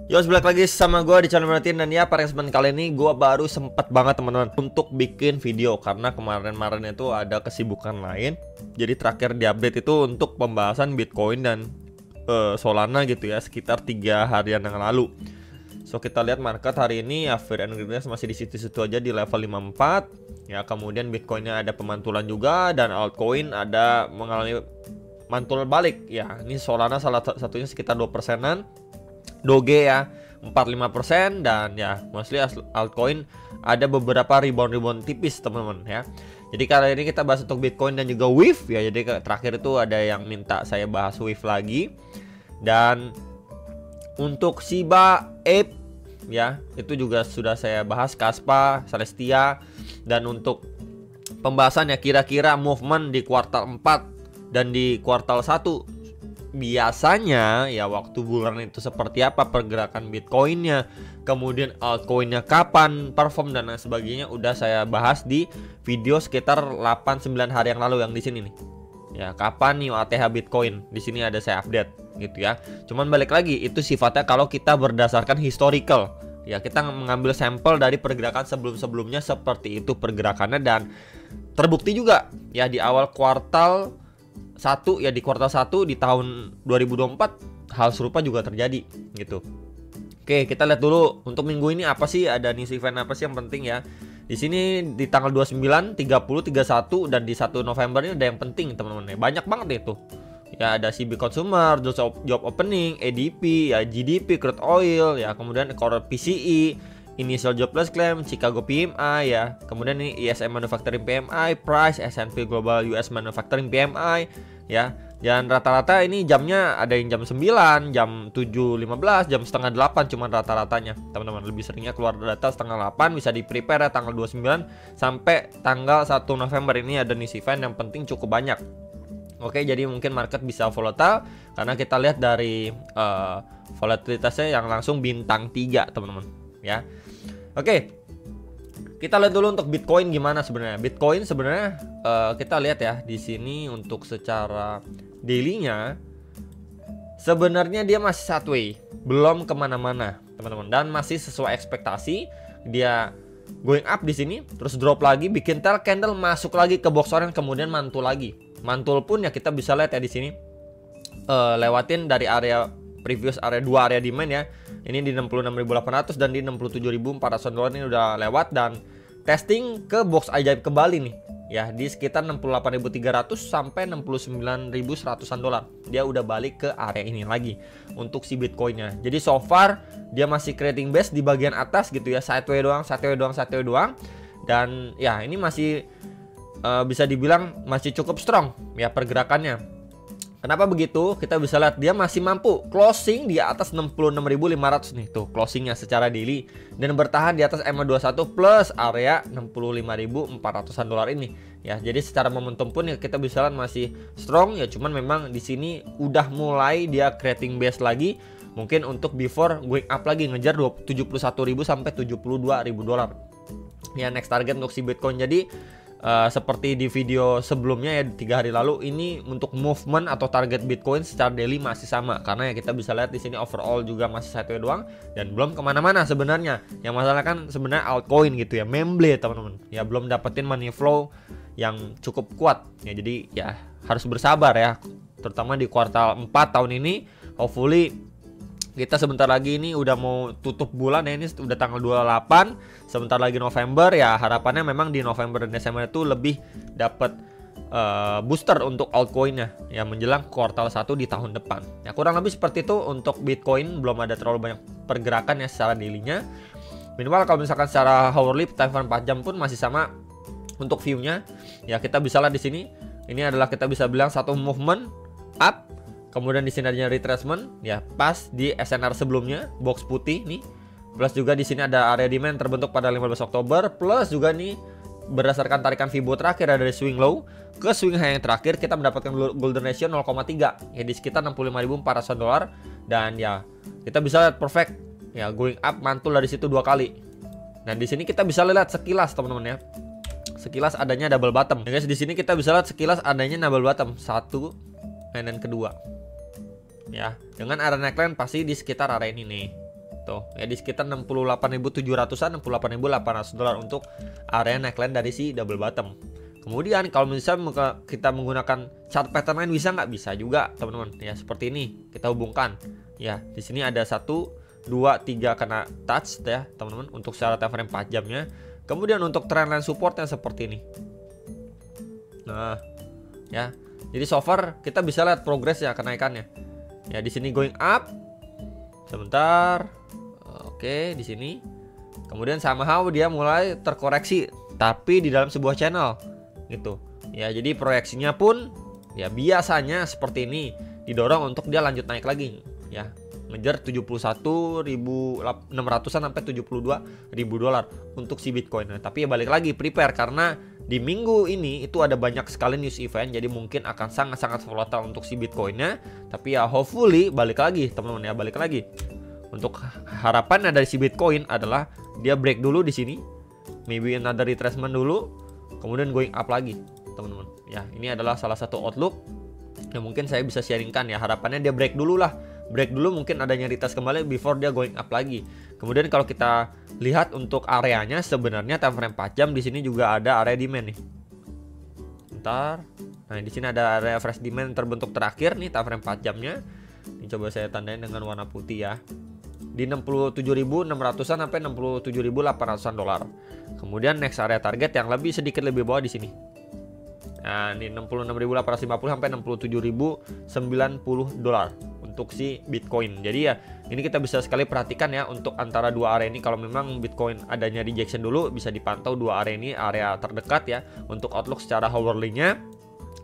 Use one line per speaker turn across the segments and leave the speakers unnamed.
Yo, balik lagi sama gue di channel Martin. Dan ya, pada kesempatan kali ini gue baru sempet banget teman-teman untuk bikin video, karena kemarin-kemarin itu ada kesibukan lain. Jadi terakhir diupdate itu untuk pembahasan Bitcoin dan Solana gitu ya, sekitar 3 harian yang lalu. So kita lihat market hari ini ya, Fear and Greediness masih di situ-situ aja di level 54. Ya, kemudian Bitcoinnya ada pemantulan juga, dan altcoin ada mengalami mantul balik. Ya, ini Solana salah satunya sekitar 2%-an. Doge ya 45%, dan ya mostly altcoin ada beberapa rebound tipis teman-teman ya. Jadi kali ini kita bahas untuk Bitcoin dan juga Wave ya. Jadi terakhir itu ada yang minta saya bahas Wave lagi. Dan untuk Shiba Ape ya, itu juga sudah saya bahas, Kaspa, Celestia. Dan untuk pembahasan ya, kira-kira movement di kuartal 4 dan di kuartal 1 biasanya ya, waktu bulan itu seperti apa pergerakan Bitcoinnya, kemudian altcoinnya kapan perform dan lain sebagainya, udah saya bahas di video sekitar 8-9 hari yang lalu yang di sini nih. Ya, kapan nih ATH Bitcoin, di sini ada saya update gitu ya. Cuman balik lagi, itu sifatnya kalau kita berdasarkan historical. Ya, kita mengambil sampel dari pergerakan sebelum-sebelumnya seperti itu pergerakannya, dan terbukti juga ya di awal kuartal 1 ya, di kuartal 1 di tahun 2024 hal serupa juga terjadi gitu. Oke, kita lihat dulu untuk minggu ini apa sih, ada news event apa sih yang penting ya. Di sini di tanggal 29, 30, 31 dan di 1 November ini ada yang penting teman-teman ya. Banyak banget itu. Ya, ada CB Consumer, job opening, ADP, ya GDP, crude oil, ya kemudian core PCE, initial jobless claim, Chicago PMI ya. Kemudian ini ISM Manufacturing PMI, price, S&P Global US Manufacturing PMI ya. Dan rata-rata ini jamnya ada yang jam 9, jam 7.15, jam setengah 8 cuman rata-ratanya. Teman-teman, lebih seringnya keluar data setengah 8, bisa di-prepare ya tanggal 29 sampai tanggal 1 November ini ada news event yang penting cukup banyak. Oke, jadi mungkin market bisa volatile karena kita lihat dari volatilitasnya yang langsung bintang 3, teman-teman ya. Oke, kita lihat dulu untuk Bitcoin gimana sebenarnya. Bitcoin sebenarnya kita lihat ya di sini untuk secara daily-nya sebenarnya dia masih sideways, belum kemana-mana teman-teman, dan masih sesuai ekspektasi. Dia going up di sini, terus drop lagi, bikin tail candle, masuk lagi ke box orange, kemudian mantul lagi. Mantul pun ya kita bisa lihat ya di sini lewatin dari area previous area 2 area demand ya. Ini di 66.800 dan di 67.400 dolar ini udah lewat, dan testing ke box ajaib kembali nih ya di sekitar 68.300 sampai 69.100-an dolar. Dia udah balik ke area ini lagi untuk si Bitcoinnya. Jadi so far dia masih creating base di bagian atas gitu ya, sideways doang. Dan ya ini masih bisa dibilang masih cukup strong ya pergerakannya. Kenapa begitu? Kita bisa lihat dia masih mampu closing di atas 66.500 nih tuh closingnya secara daily, dan bertahan di atas EMA21 plus area 65.400-an dolar ini ya. Jadi secara momentum pun ya kita bisa lihat masih strong ya, cuman memang di sini udah mulai dia creating base lagi, mungkin untuk before going up lagi ngejar 71.000 sampai 72.000 dolar ya next target untuk si Bitcoin. Jadi seperti di video sebelumnya ya 3 hari lalu, ini untuk movement atau target Bitcoin secara daily masih sama, karena ya kita bisa lihat di sini overall juga masih sideways doang dan belum kemana-mana sebenarnya. Yang masalah kan sebenarnya altcoin gitu ya, memble teman-teman ya, belum dapetin money flow yang cukup kuat ya. Jadi ya harus bersabar ya, terutama di kuartal 4 tahun ini. Hopefully kita sebentar lagi ini udah mau tutup bulan ya, ini udah tanggal 28, sebentar lagi November ya. Harapannya memang di November dan Desember itu lebih dapat booster untuk altcoinnya ya menjelang kuartal 1 di tahun depan ya. Kurang lebih seperti itu untuk Bitcoin, belum ada terlalu banyak pergerakan ya secara daily-nya. Minimal kalau misalkan secara hourly time frame 4 jam pun masih sama untuk view-nya ya. Kita bisa lihat di sini, ini adalah kita bisa bilang satu movement up. Kemudian di sini adanya retracement ya, pas di SNR sebelumnya box putih nih. Plus juga di sini ada area demand terbentuk pada 15 Oktober, plus juga nih berdasarkan tarikan Fibo terakhir dari swing low ke swing high yang terakhir, kita mendapatkan golden ratio 0,3 ya di sekitar 65.400 dolar. Dan ya kita bisa lihat perfect ya, going up mantul dari situ 2 kali. Nah di sini kita bisa lihat sekilas teman-teman ya, sekilas adanya double bottom ya guys. Di sini kita bisa lihat sekilas adanya double bottom satu dan kedua ya, dengan area neckline pasti di sekitar area ini nih tuh ya, di sekitar 68.700-an, 68.800 dolar untuk area neckline dari si double bottom. Kemudian kalau misalnya kita menggunakan chart pattern lain, bisa nggak? Bisa juga teman-teman ya, seperti ini kita hubungkan ya. Di sini ada 1, 2, 3 kena touch ya teman-teman untuk secara time frame 4 jamnya. Kemudian untuk trendline supportnya seperti ini. Nah ya, jadi so far kita bisa lihat progres ya kenaikannya ya. Di sini going up sebentar, oke di sini. Kemudian somehow dia mulai terkoreksi, tapi di dalam sebuah channel gitu ya. Jadi proyeksinya pun ya biasanya seperti ini, didorong untuk dia lanjut naik lagi ya, ngejar 71.600-an sampai 72.000 dolar untuk si Bitcoin. Nah, tapi ya balik lagi prepare, karena di minggu ini itu ada banyak sekali news event, jadi mungkin akan sangat-sangat volatile untuk si Bitcoinnya. Tapi ya hopefully balik lagi teman-teman ya, balik lagi. Untuk harapan dari si Bitcoin adalah dia break dulu di sini, maybe another retracement dulu, kemudian going up lagi teman-teman ya. Ini adalah salah satu outlook yang mungkin saya bisa sharingkan ya. Harapannya dia break dulu lah, break dulu, mungkin adanya retest kembali before dia going up lagi. Kemudian kalau kita lihat untuk areanya, sebenarnya time frame 4 jam di sini juga ada area demand nih. Bentar. Nah, di sini ada area fresh demand terbentuk terakhir nih time frame 4 jamnya. Ini coba saya tandain dengan warna putih ya. Di 67.600-an sampai 67.800-an dolar. Kemudian next area target yang sedikit lebih bawah di sini. Nah, ini 66.850 sampai 67.090 dolar untuk si Bitcoin. Jadi ya, ini kita bisa sekali perhatikan ya untuk antara dua area ini. Kalau memang Bitcoin adanya rejection dulu, bisa dipantau dua area ini area terdekat ya untuk outlook secara hourly-nya.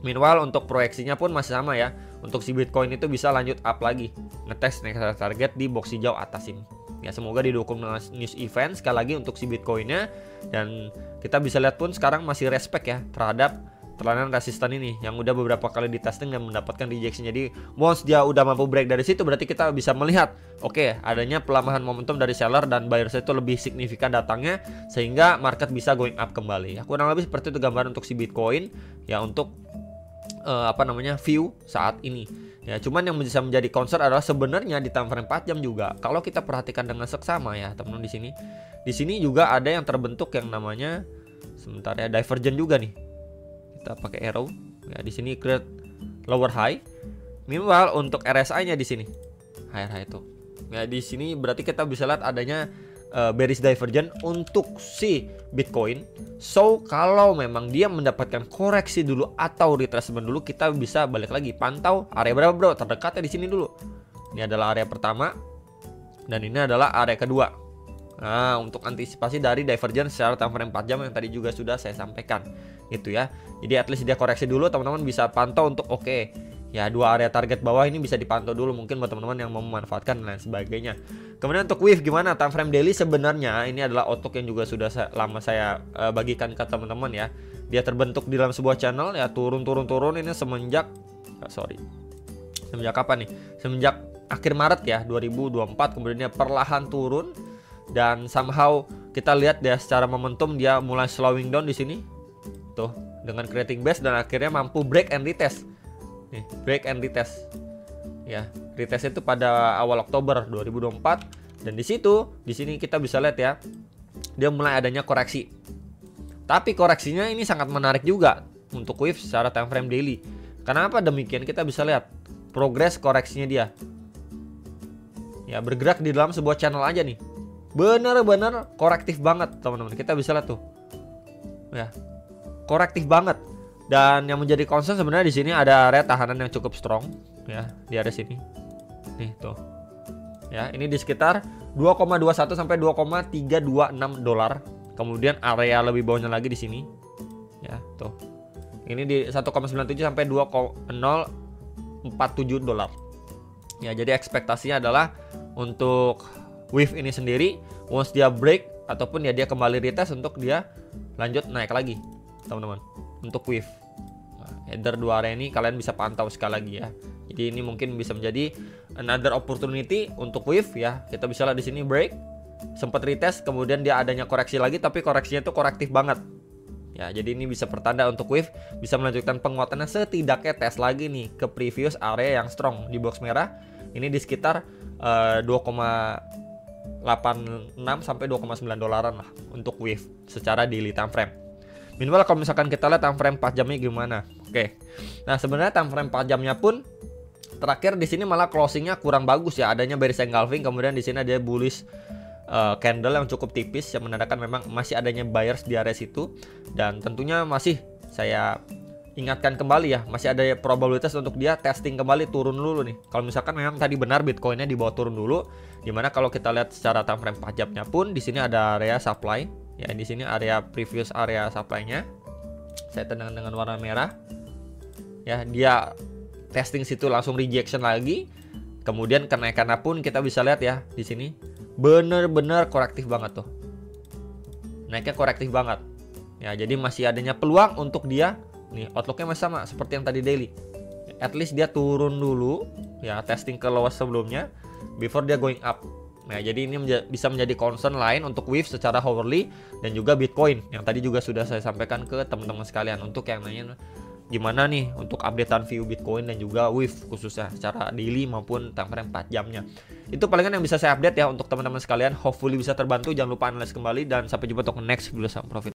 Meanwhile untuk proyeksinya pun masih sama ya. Untuk si Bitcoin itu bisa lanjut up lagi, ngetes next target di box hijau atas ini. Ya, semoga didukung dengan news event sekali lagi untuk si Bitcoinnya. Dan kita bisa lihat pun sekarang masih respect ya terhadap telanan resisten ini yang udah beberapa kali di testing dan mendapatkan rejection. Jadi once dia udah mampu break dari situ, berarti kita bisa melihat oke, adanya pelemahan momentum dari seller dan buyers itu lebih signifikan datangnya, sehingga market bisa going up kembali ya. Kurang lebih seperti itu gambaran untuk si Bitcoin ya, untuk view saat ini ya. Cuman yang bisa menjadi concern adalah sebenarnya di time frame 4 jam juga kalau kita perhatikan dengan seksama ya teman-teman. Di sini juga ada yang terbentuk yang namanya sebentar ya, divergent juga nih. Kita pakai arrow ya, di sini create lower high. Meanwhile untuk RSI-nya di sini higher high itu ya. Di sini berarti kita bisa lihat adanya bearish divergent untuk si Bitcoin. So kalau memang dia mendapatkan koreksi dulu atau retracement dulu, kita bisa balik lagi pantau area berapa bro, terdekatnya di sini dulu. Ini adalah area pertama dan ini adalah area kedua. Nah, untuk antisipasi dari divergent secara time frame 4 jam yang tadi juga sudah saya sampaikan gitu ya. Jadi at least dia koreksi dulu, teman-teman bisa pantau untuk oke ya, dua area target bawah ini bisa dipantau dulu mungkin buat teman-teman yang mau memanfaatkan dan lain sebagainya. Kemudian untuk WIF gimana? Time frame daily sebenarnya ini adalah outlook yang juga sudah lama saya bagikan ke teman-teman ya. Dia terbentuk di dalam sebuah channel ya, turun ini semenjak semenjak kapan nih? Semenjak akhir Maret ya 2024, kemudian dia perlahan turun dan somehow kita lihat dia secara momentum dia mulai slowing down di sini. Tuh, dengan creating base dan akhirnya mampu break and retest. Nih, break and retest. Ya, retest itu pada awal Oktober 2024 dan di sini kita bisa lihat ya, dia mulai adanya koreksi. Tapi koreksinya ini sangat menarik juga untuk WIF secara time frame daily. Kenapa demikian? Kita bisa lihat progres koreksinya dia. Ya, bergerak di dalam sebuah channel aja nih. Bener-bener korektif banget, teman-teman. Kita bisa lihat tuh. Ya. Korektif banget. Dan yang menjadi concern sebenarnya di sini ada area tahanan yang cukup strong ya, di area sini. Nih tuh. Ya, ini di sekitar 2,21 sampai 2,326 dolar. Kemudian area lebih bawahnya lagi di sini. Ya, tuh. Ini di 1,97 sampai 2,047 dolar. Ya, jadi ekspektasinya adalah untuk WIF ini sendiri once dia break ataupun ya dia kembali retest untuk dia lanjut naik lagi, teman-teman. Untuk WIF header dua area ini kalian bisa pantau sekali lagi ya. Jadi ini mungkin bisa menjadi another opportunity untuk WIF ya. Kita bisa lihat di sini break, sempat retest, kemudian dia adanya koreksi lagi, tapi koreksinya itu korektif banget. Ya, jadi ini bisa pertanda untuk WIF bisa melanjutkan penguatannya, setidaknya tes lagi nih ke previous area yang strong di box merah. Ini di sekitar 86 sampai 2,9 dolaran lah untuk wave secara daily time frame. Minimal kalau misalkan kita lihat time frame 4 jamnya gimana. Oke. Nah, sebenarnya time frame 4 jamnya pun terakhir di sini malah closingnya kurang bagus ya. Adanya bearish engulfing, kemudian di sini ada bullish candle yang cukup tipis yang menandakan memang masih adanya buyers di area situ. Dan tentunya masih saya ingatkan kembali ya, masih ada probabilitas untuk dia testing kembali turun dulu nih. Kalau misalkan memang tadi benar Bitcoinnya dibawa turun dulu, dimana kalau kita lihat secara time frame 4 jamnya pun di sini ada area supply ya, di sini area previous area supply-nya. Saya tandang dengan warna merah. Ya, dia testing situ langsung rejection lagi. Kemudian kenaikannya pun kita bisa lihat ya di sini bener-bener korektif banget tuh. Naiknya korektif banget. Ya, jadi masih adanya peluang untuk dia. Nih, outlooknya masih sama seperti yang tadi daily. At least dia turun dulu, ya testing ke lowest sebelumnya, before dia going up. Nah, jadi ini bisa menjadi concern lain untuk wave secara hourly dan juga Bitcoin. Yang tadi juga sudah saya sampaikan ke teman-teman sekalian untuk yang nanya gimana nih untuk updatean view Bitcoin dan juga wave khususnya secara daily maupun time frame 4 jamnya. Itu palingan yang bisa saya update ya untuk teman-teman sekalian. Hopefully bisa terbantu. Jangan lupa analis kembali dan sampai jumpa untuk next video. Salam profit.